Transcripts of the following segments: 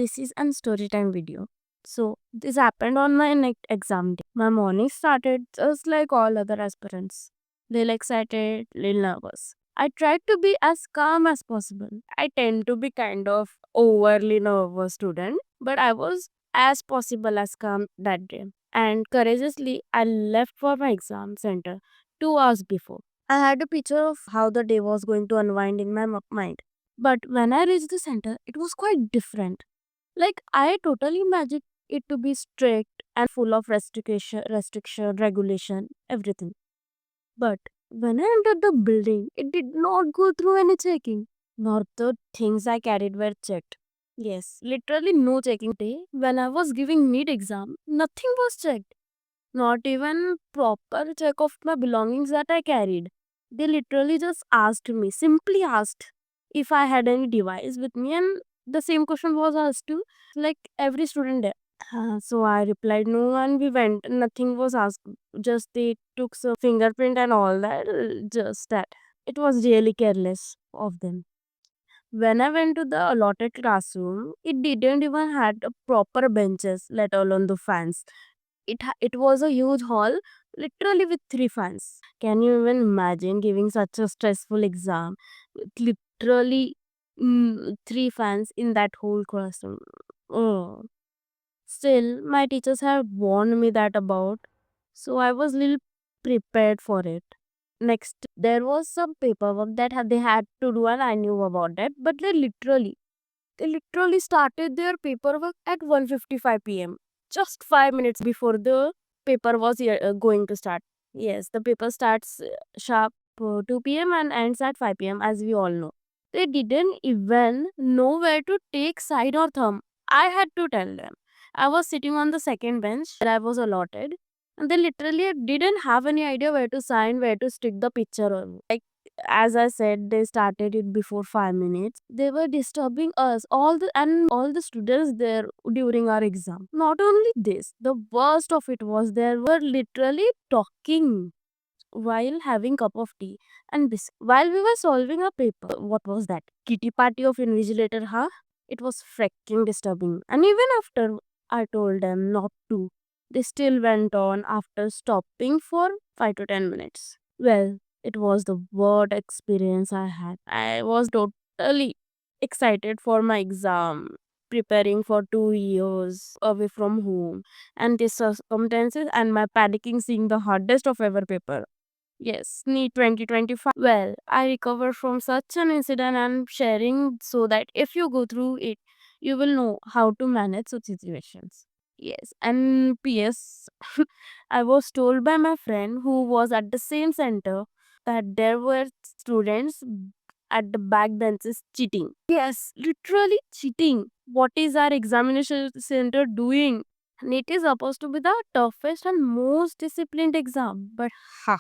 this is an story time video. So this happened on my next exam day. My morning started just like all other aspirants. Little excited, little nervous. I tried to be as calm as possible. I tend to be kind of overly nervous student, but I was as possible as calm that day. And courageously, I left for my exam center 2 hours before. I had a picture of how the day was going to unwind in my mind. But when I reached the center, it was quite different. Like I totally imagined it to be strict and full of regulation, everything. But when I entered the building, it did not go through any checking. Nor the things I carried were checked. Yes, literally no checking day. When I was giving mid exam, nothing was checked. Not even proper check of my belongings that I carried. They literally just asked me, simply asked if I had any device with me, and the same question was asked to like every student there. So I replied no, and we went. Nothing was asked. Just they took some fingerprint and all that. Just that. It was really careless of them. When I went to the allotted classroom, it didn't even had a proper benches, let alone the fans. It was a huge hall, literally with three fans. Can you even imagine giving such a stressful exam with literally three fans in that whole classroom? Oh. Still, my teachers had warned me that about, so I was little prepared for it. Next, there was some paperwork that they had to do, and I knew about that. But they literally started their paperwork at 1:55 p.m. Just 5 minutes before the paper was going to start. Yes, the paper starts sharp 2 p.m. and ends at 5 p.m. as we all know. They didn't even know where to take side or thumb. I had to tell them. I was sitting on the second bench where I was allotted, and they literally didn't have any idea where to sign, where to stick the picture on. Like as I said, they started it before 5 minutes. They were disturbing us, all the students there during our exam. Not only this, the worst of it was they were literally talking while having cup of tea and biscuit. While we were solving a paper, what was that? Kitty party of invigilator, huh? It was freaking disturbing. And even after I told them not to, they still went on after stopping for 5 to 10 minutes. Well, it was the worst experience I had. I was totally excited for my exam, preparing for 2 years away from home, and the circumstances and my panicking seeing the hardest of ever paper. Yes, NEET 2025. Well, I recovered from such an incident and sharing so that if you go through it, you will know how to manage such situations. Yes, and PS, I was told by my friend who was at the same center that there were students at the back benches cheating. Yes, literally cheating. What is our examination center doing? NEET is supposed to be the toughest and most disciplined exam, but ha.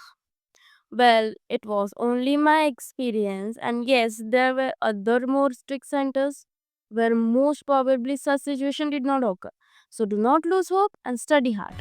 Well, it was only my experience, and yes, there were other more strict centers where most probably such situation did not occur. So do not lose hope and study hard.